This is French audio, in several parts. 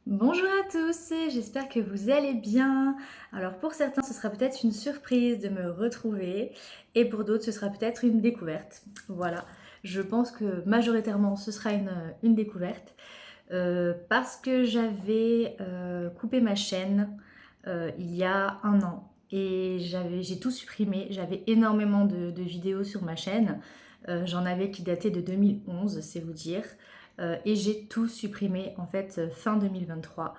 Bonjour à tous, j'espère que vous allez bien. Alors pour certains, ce sera peut-être une surprise de me retrouver et pour d'autres, ce sera peut-être une découverte. Voilà, je pense que majoritairement, ce sera une découverte parce que j'avais coupé ma chaîne il y a un an et j'ai tout supprimé. J'avais énormément de vidéos sur ma chaîne. J'en avais qui dataient de 2011, c'est vous dire. Et j'ai tout supprimé en fait fin 2023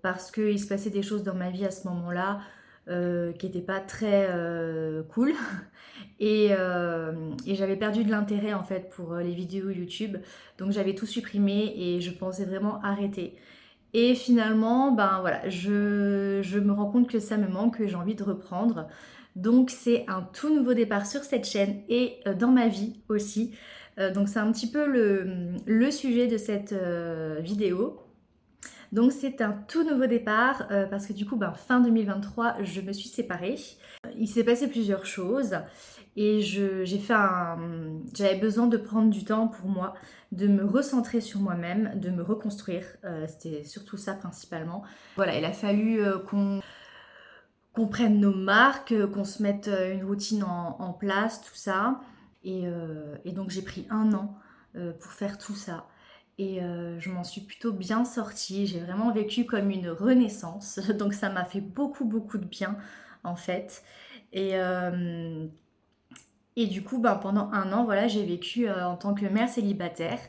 parce qu'il se passait des choses dans ma vie à ce moment-là qui n'étaient pas très cool et j'avais perdu de l'intérêt en fait pour les vidéos YouTube, donc j'avais tout supprimé et je pensais vraiment arrêter. Et finalement, ben voilà, je me rends compte que ça me manque, que j'ai envie de reprendre. Donc c'est un tout nouveau départ sur cette chaîne et dans ma vie aussi. Donc c'est un petit peu le sujet de cette vidéo. Donc c'est un tout nouveau départ parce que du coup, ben, fin 2023, je me suis séparée. Il s'est passé plusieurs choses et j'avais besoin de prendre du temps pour moi, de me recentrer sur moi-même, de me reconstruire. C'était surtout ça principalement. Voilà, il a fallu qu'on prenne nos marques, qu'on se mette une routine en place, tout ça. Et donc j'ai pris un an pour faire tout ça. Et je m'en suis plutôt bien sortie. J'ai vraiment vécu comme une renaissance. Donc ça m'a fait beaucoup, beaucoup de bien, en fait. Et, euh, et du coup, ben, pendant un an, voilà, j'ai vécu en tant que mère célibataire.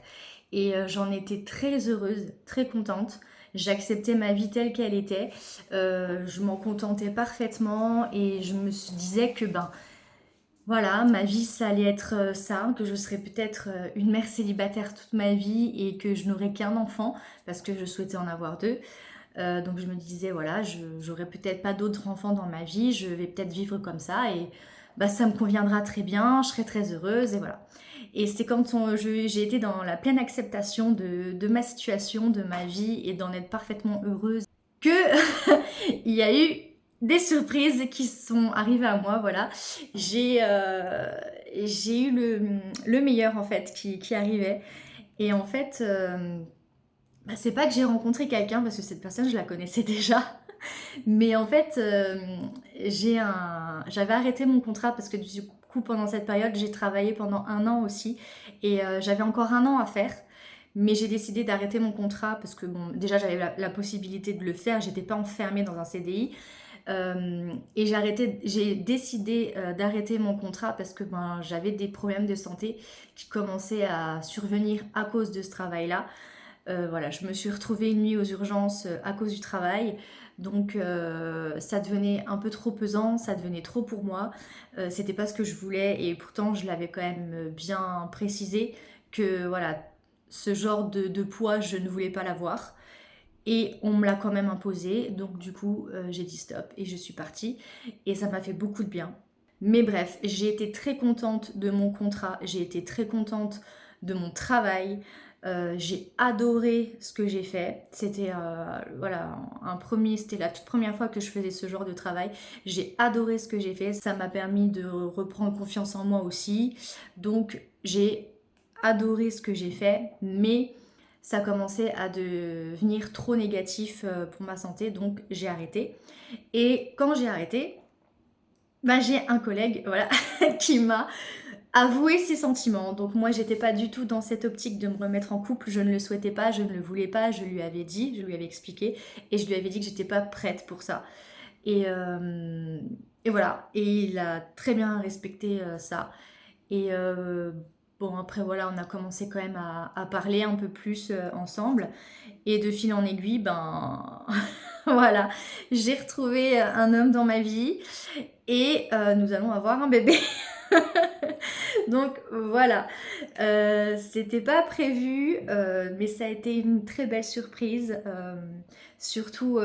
Et j'en étais très heureuse, très contente. J'acceptais ma vie telle qu'elle était. Je m'en contentais parfaitement. Et je me disais que ben, voilà, ma vie, ça allait être ça, que je serais peut-être une mère célibataire toute ma vie et que je n'aurais qu'un enfant parce que je souhaitais en avoir deux. Donc je me disais, voilà, j'aurai peut-être pas d'autres enfants dans ma vie, je vais peut-être vivre comme ça et bah, ça me conviendra très bien, je serai très heureuse et voilà. Et c'est quand j'ai été dans la pleine acceptation de ma situation, de ma vie et d'en être parfaitement heureuse que il y a eu des surprises qui sont arrivées à moi, voilà. J'ai eu le meilleur en fait qui arrivait. Et en fait, bah, c'est pas que j'ai rencontré quelqu'un parce que cette personne je la connaissais déjà, mais en fait j'avais arrêté mon contrat parce que du coup pendant cette période j'ai travaillé pendant un an aussi et j'avais encore un an à faire. Mais j'ai décidé d'arrêter mon contrat parce que bon, déjà j'avais la possibilité de le faire, j'étais pas enfermée dans un CDI. Et j'ai décidé d'arrêter mon contrat parce que ben, j'avais des problèmes de santé qui commençaient à survenir à cause de ce travail-là. Voilà, je me suis retrouvée une nuit aux urgences à cause du travail. Donc ça devenait un peu trop pesant, ça devenait trop pour moi. C'était pas ce que je voulais et pourtant je l'avais quand même bien précisé que voilà, ce genre de poids, je ne voulais pas l'avoir. Et on me l'a quand même imposé, donc du coup j'ai dit stop et je suis partie. Et ça m'a fait beaucoup de bien. Mais bref, j'ai été très contente de mon contrat, j'ai été très contente de mon travail. J'ai adoré ce que j'ai fait. C'était voilà, c'était la toute première fois que je faisais ce genre de travail. J'ai adoré ce que j'ai fait. Ça m'a permis de reprendre confiance en moi aussi. Donc j'ai adoré ce que j'ai fait, mais ça commençait à devenir trop négatif pour ma santé, donc j'ai arrêté. Et quand j'ai arrêté, bah, j'ai un collègue voilà, qui m'a avoué ses sentiments. Donc moi, j'étais pas du tout dans cette optique de me remettre en couple, je ne le souhaitais pas, je ne le voulais pas, je lui avais dit, je lui avais expliqué, et je lui avais dit que j'étais pas prête pour ça. Et, euh, et voilà, et il a très bien respecté ça. Et bon, après voilà, on a commencé quand même à parler un peu plus ensemble. Et de fil en aiguille, ben voilà, j'ai retrouvé un homme dans ma vie et nous allons avoir un bébé. Donc voilà, c'était pas prévu, mais ça a été une très belle surprise, surtout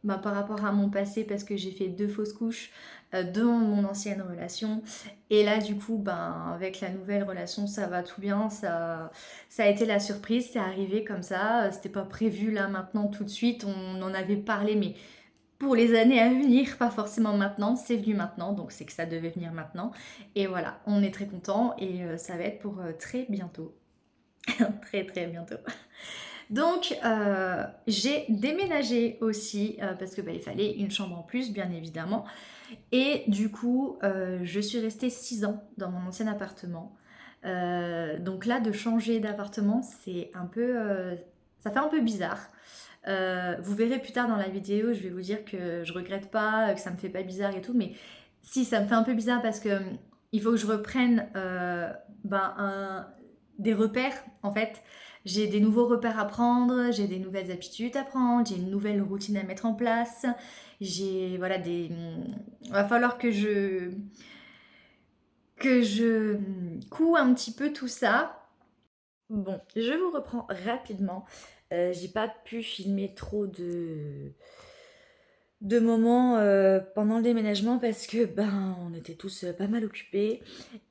bah, par rapport à mon passé parce que j'ai fait 2 fausses couches dans mon ancienne relation. Et là du coup, ben, avec la nouvelle relation, ça va tout bien, ça a été la surprise, c'est arrivé comme ça, c'était pas prévu là maintenant tout de suite, on en avait parlé mais pour les années à venir, pas forcément maintenant, c'est venu maintenant, donc c'est que ça devait venir maintenant. Et voilà, on est très content et ça va être pour très bientôt. Très très bientôt. Donc j'ai déménagé aussi parce que il fallait une chambre en plus bien évidemment. Et du coup je suis restée 6 ans dans mon ancien appartement. Donc là de changer d'appartement c'est un peu... ça fait un peu bizarre. Vous verrez plus tard dans la vidéo, je vais vous dire que je regrette pas, que ça me fait pas bizarre et tout, mais si ça me fait un peu bizarre parce que il faut que je reprenne des repères en fait. J'ai des nouveaux repères à prendre, j'ai des nouvelles habitudes à prendre, j'ai une nouvelle routine à mettre en place. J'ai voilà des... Va falloir que je coud un petit peu tout ça. Bon, je vous reprends rapidement. J'ai pas pu filmer trop de moments pendant le déménagement parce que on était tous pas mal occupés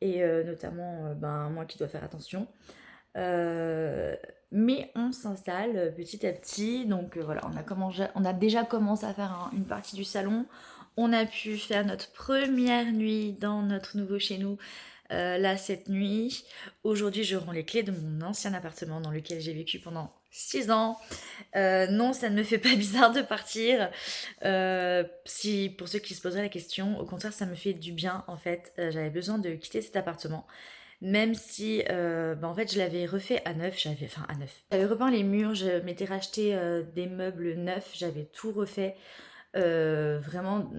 et notamment moi qui dois faire attention. Mais on s'installe petit à petit, donc voilà, on a déjà commencé à faire une partie du salon. On a pu faire notre première nuit dans notre nouveau chez nous là cette nuit. Aujourd'hui, je rends les clés de mon ancien appartement dans lequel j'ai vécu pendant 6 ans. Non, ça ne me fait pas bizarre de partir. Si pour ceux qui se poseraient la question, au contraire, ça me fait du bien en fait. J'avais besoin de quitter cet appartement. Même si en fait je l'avais refait à neuf, j'avais repeint les murs, je m'étais racheté des meubles neufs, j'avais tout refait vraiment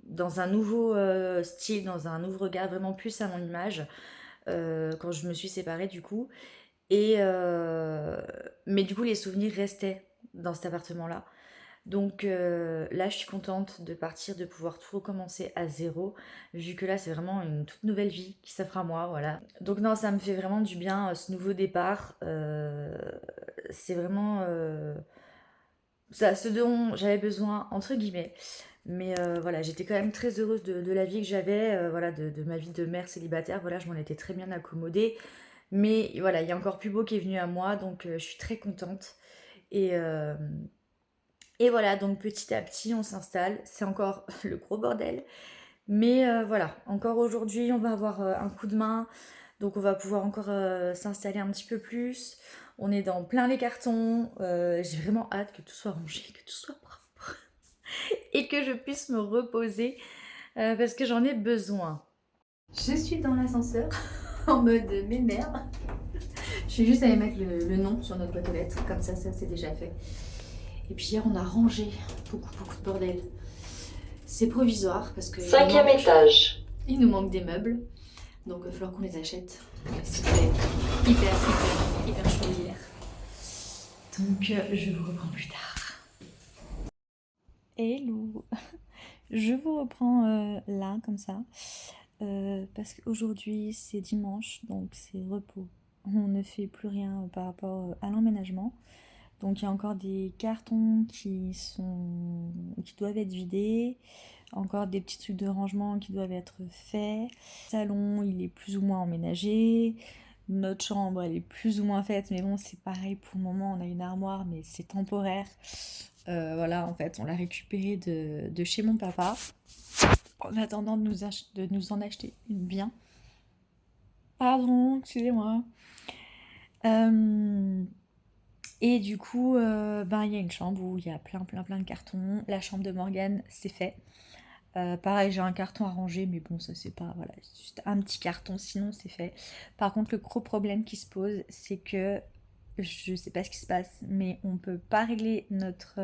dans un nouveau style, dans un nouveau regard, vraiment plus à mon image quand je me suis séparée du coup. Et mais du coup les souvenirs restaient dans cet appartement-là. Donc là, je suis contente de partir, de pouvoir tout recommencer à zéro, vu que là, c'est vraiment une toute nouvelle vie qui s'offre à moi, voilà. Donc non, ça me fait vraiment du bien, ce nouveau départ. C'est vraiment ce dont j'avais besoin, entre guillemets. Mais voilà, j'étais quand même très heureuse de la vie que j'avais, voilà, de ma vie de mère célibataire. Voilà, je m'en étais très bien accommodée. Mais voilà, il y a encore plus beau qui est venu à moi, donc je suis très contente. Et... et voilà, donc petit à petit, on s'installe. C'est encore le gros bordel. Mais voilà, encore aujourd'hui, on va avoir un coup de main. Donc on va pouvoir encore s'installer un petit peu plus. On est dans plein les cartons. J'ai vraiment hâte que tout soit rangé, que tout soit propre. Et que je puisse me reposer parce que j'en ai besoin. Je suis dans l'ascenseur en mode mémère. Je suis juste allée mettre le nom sur notre boîte aux lettres. Comme ça c'est déjà fait. Et puis hier, on a rangé beaucoup de bordel. C'est provisoire parce que... 5e étage. Il nous manque des meubles. Donc il va falloir qu'on les achète. C'était hyper chaud hier. Donc je vous reprends plus tard. Hello. Je vous reprends là, comme ça. Parce qu'aujourd'hui, c'est dimanche, donc c'est repos. On ne fait plus rien par rapport à l'emménagement. Donc il y a encore des cartons qui doivent être vidés, encore des petits trucs de rangement qui doivent être faits. Le salon, il est plus ou moins emménagé. Notre chambre, elle est plus ou moins faite, mais bon, c'est pareil pour le moment. On a une armoire, mais c'est temporaire. Voilà, en fait, on l'a récupérée de chez mon papa en attendant de nous en acheter une bien. Pardon, excusez-moi. Et du coup, il y a une chambre où il y a plein de cartons. La chambre de Morgane, c'est fait. Pareil, j'ai un carton à ranger, mais bon, ça c'est pas... Voilà, c'est juste un petit carton, sinon c'est fait. Par contre, le gros problème qui se pose, c'est que... Je sais pas ce qui se passe, mais on peut pas régler notre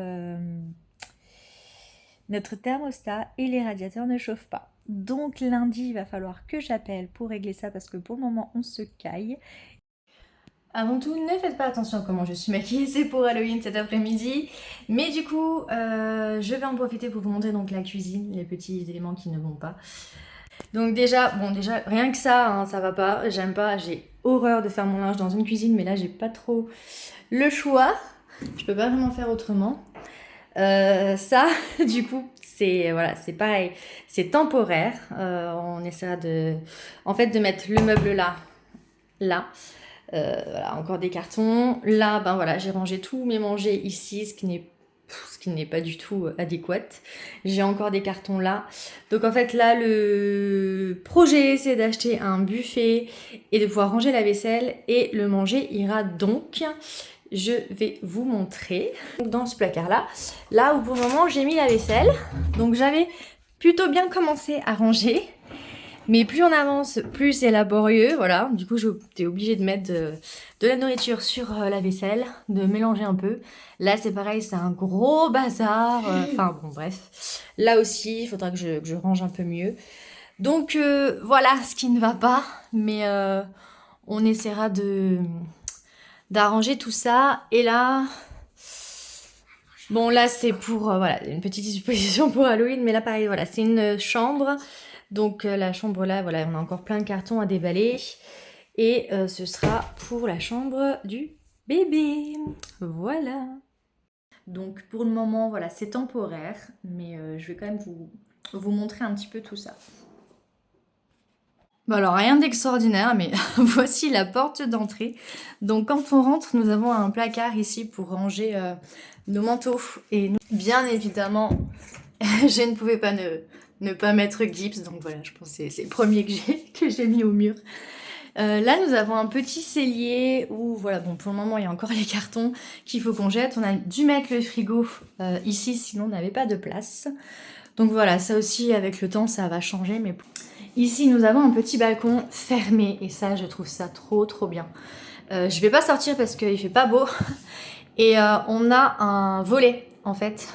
thermostat et les radiateurs ne chauffent pas. Donc lundi, il va falloir que j'appelle pour régler ça parce que pour le moment, on se caille. Avant tout, ne faites pas attention à comment je suis maquillée, c'est pour Halloween cet après-midi. Mais du coup, je vais en profiter pour vous montrer donc la cuisine, les petits éléments qui ne vont pas. Donc déjà, rien que ça, hein, ça va pas, j'aime pas, j'ai horreur de faire mon linge dans une cuisine, mais là j'ai pas trop le choix. Je peux pas vraiment faire autrement. Ça, du coup, c'est voilà, c'est pareil, c'est temporaire. On essaiera de mettre le meuble là. Voilà, encore des cartons. Là, voilà, j'ai rangé tous mes mangés ici, ce qui n'est pas du tout adéquat. J'ai encore des cartons là. Donc en fait, là, le projet, c'est d'acheter un buffet et de pouvoir ranger la vaisselle. Et le manger ira donc je vais vous montrer. Dans ce placard-là, là où pour le moment j'ai mis la vaisselle. Donc j'avais plutôt bien commencé à ranger. Mais plus on avance, plus c'est laborieux, voilà. Du coup, j'étais obligée de mettre de la nourriture sur la vaisselle, de mélanger un peu. Là, c'est pareil, c'est un gros bazar. Enfin, bon, bref. Là aussi, il faudra que je range un peu mieux. Donc, voilà ce qui ne va pas. Mais on essaiera d'arranger tout ça. Et là... Bon, là, c'est pour... voilà, une petite exposition pour Halloween. Mais là, pareil, voilà, c'est une chambre... Donc la chambre là, voilà, on a encore plein de cartons à déballer. Et ce sera pour la chambre du bébé. Voilà. Donc pour le moment, voilà, c'est temporaire. Mais je vais quand même vous montrer un petit peu tout ça. Bon alors rien d'extraordinaire, mais voici la porte d'entrée. Donc quand on rentre, nous avons un placard ici pour ranger nos manteaux. Et bien évidemment, je ne pouvais pas ne pas mettre Gibbs, donc voilà, je pense que c'est le premier que j'ai mis au mur. Là, nous avons un petit cellier où, voilà, bon, pour le moment, il y a encore les cartons qu'il faut qu'on jette. On a dû mettre le frigo ici, sinon on n'avait pas de place. Donc voilà, ça aussi, avec le temps, ça va changer. Mais ici, nous avons un petit balcon fermé et ça, je trouve ça trop bien. Je vais pas sortir parce qu'il fait pas beau. Et on a un volet, en fait.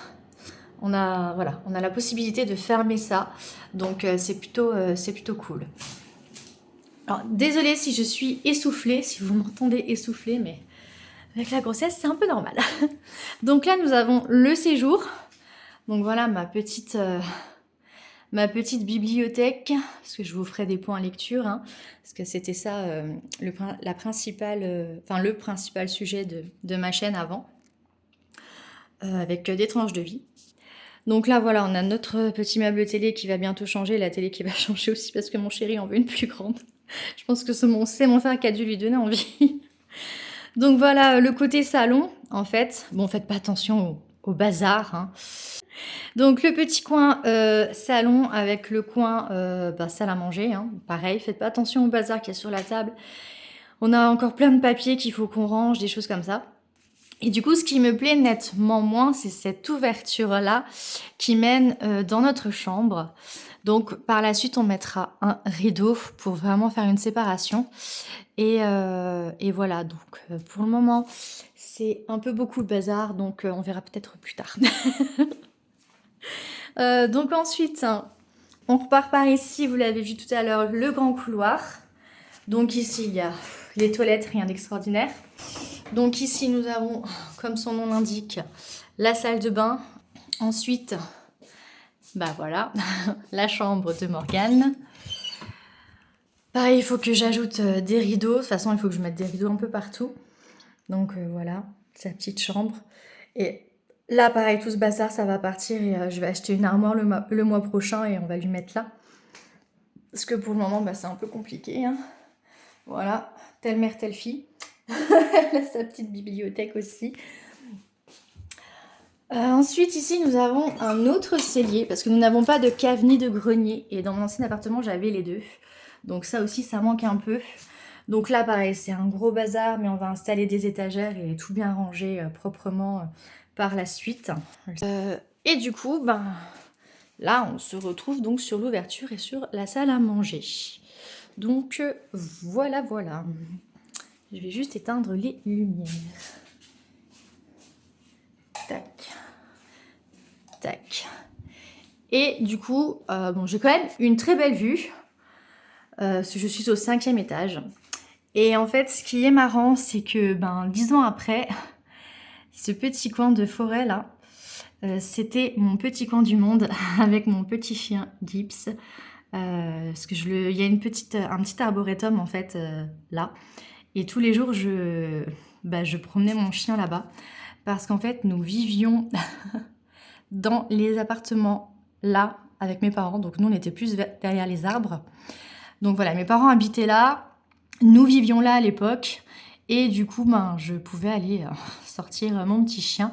On a la possibilité de fermer ça, donc c'est plutôt cool. Alors désolée si je suis essoufflée, si vous m'entendez essoufflée, mais avec la grossesse c'est un peu normal. Donc là nous avons le séjour, donc voilà ma petite bibliothèque, parce que je vous ferai des points lecture, hein, parce que c'était ça le principal sujet de ma chaîne avant, avec des tranches de vie. Donc là, voilà, on a notre petit meuble télé qui va bientôt changer, la télé qui va changer aussi parce que mon chéri en veut une plus grande. Je pense que c'est mon frère qui a dû lui donner envie. Donc voilà, le côté salon, en fait. Bon, faites pas attention au bazar, hein. Donc le petit coin salon avec le coin salle à manger, hein. Pareil, faites pas attention au bazar qu'il y a sur la table. On a encore plein de papiers qu'il faut qu'on range, des choses comme ça. Et du coup, ce qui me plaît nettement moins, c'est cette ouverture-là qui mène dans notre chambre. Donc, par la suite, on mettra un rideau pour vraiment faire une séparation. Et voilà, donc pour le moment, c'est un peu beaucoup le bazar, donc on verra peut-être plus tard. Donc ensuite, on repart par ici, vous l'avez vu tout à l'heure, le grand couloir. Donc ici, il y a les toilettes, rien d'extraordinaire. Donc ici, nous avons, comme son nom l'indique, la salle de bain. Ensuite, bah voilà, la chambre de Morgane. Pareil, il faut que j'ajoute des rideaux. De toute façon, il faut que je mette des rideaux un peu partout. Donc voilà, sa petite chambre. Et là, pareil, tout ce bazar, ça va partir. Et je vais acheter une armoire le mois prochain et on va lui mettre là. Parce que pour le moment, bah, c'est un peu compliqué, hein. Voilà, telle mère, telle fille. Elle a sa petite bibliothèque aussi. Ensuite, ici, nous avons un autre cellier parce que nous n'avons pas de cave ni de grenier. Et dans mon ancien appartement, j'avais les deux. Donc ça aussi, ça manque un peu. Donc là, pareil, c'est un gros bazar, mais on va installer des étagères et tout bien ranger proprement par la suite. Et du coup, ben, là, on se retrouve donc sur l'ouverture et sur la salle à manger. Donc voilà. Je vais juste éteindre les lumières. Tac. Et du coup, bon, j'ai quand même une très belle vue. Parce que je suis au 5e étage. Et en fait, ce qui est marrant, c'est que 10 ans après, ce petit coin de forêt là, c'était mon petit coin du monde avec mon petit chien Gibbs. Parce que il y a un petit arboretum en fait là. Et tous les jours, je promenais mon chien là-bas. Parce qu'en fait, nous vivions dans les appartements là avec mes parents. Donc nous, on était plus derrière les arbres. Donc voilà, mes parents habitaient là. Nous vivions là à l'époque. Et du coup, je pouvais aller sortir mon petit chien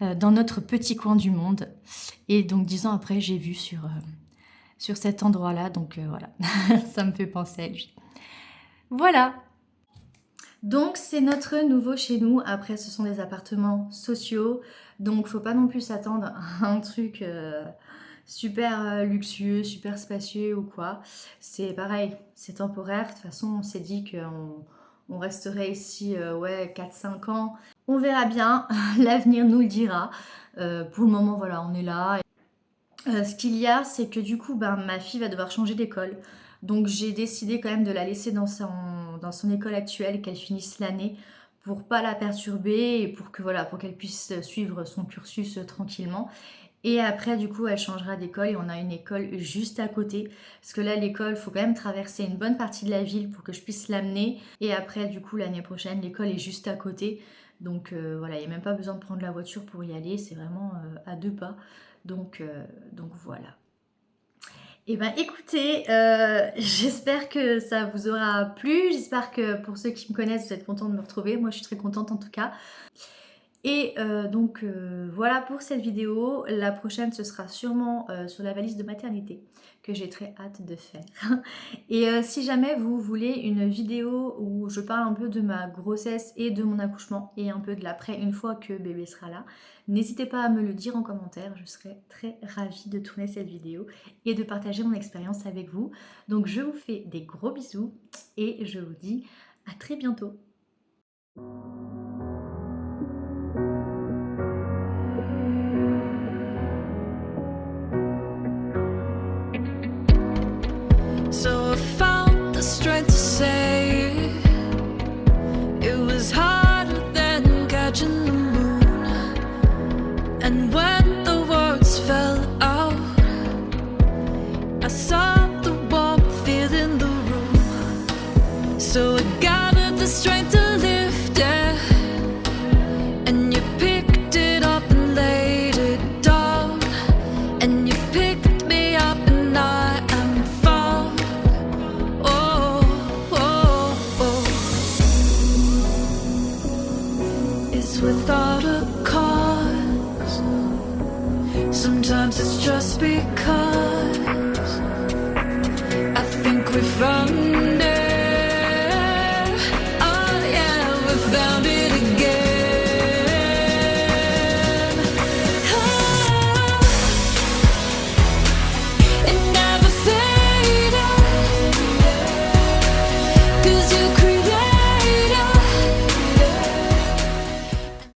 dans notre petit coin du monde. Et donc 10 ans après, j'ai vu sur cet endroit-là. Donc voilà, ça me fait penser à lui. Voilà. Donc c'est notre nouveau chez nous. Après ce sont des appartements sociaux, donc faut pas non plus s'attendre à un truc super luxueux, super spacieux ou quoi. C'est pareil, c'est temporaire. De toute façon on s'est dit qu'on resterait ici ouais 4-5 ans. On verra bien, l'avenir nous le dira. Pour le moment voilà on est là. Ce qu'il y a, c'est que du coup, ben, ma fille va devoir changer d'école. Donc j'ai décidé quand même de la laisser dans son école actuelle et qu'elle finisse l'année pour pas la perturber et pour que voilà, pour qu'elle puisse suivre son cursus tranquillement. Et après, du coup, elle changera d'école et on a une école juste à côté. Parce que là, l'école, il faut quand même traverser une bonne partie de la ville pour que je puisse l'amener. Et après, du coup, l'année prochaine, l'école est juste à côté. Donc voilà, il n'y a même pas besoin de prendre la voiture pour y aller. C'est vraiment à 2 pas. Donc voilà. Et ben écoutez, j'espère que ça vous aura plu. J'espère que pour ceux qui me connaissent, vous êtes contents de me retrouver. Moi, je suis très contente en tout cas. Et donc voilà pour cette vidéo. La prochaine ce sera sûrement sur la valise de maternité que j'ai très hâte de faire. Et si jamais vous voulez une vidéo où je parle un peu de ma grossesse et de mon accouchement et un peu de l'après une fois que bébé sera là, n'hésitez pas à me le dire en commentaire, je serai très ravie de tourner cette vidéo et de partager mon expérience avec vous. Donc je vous fais des gros bisous et je vous dis à très bientôt. So I found the strength to say it was harder than catching the moon. And when the words fell out, I saw the warmth filling the room. So I gathered the strength to lift it, and you picked it up and laid it down, and you picked me up and I am found. It's without a cause. Sometimes it's just because I think we've run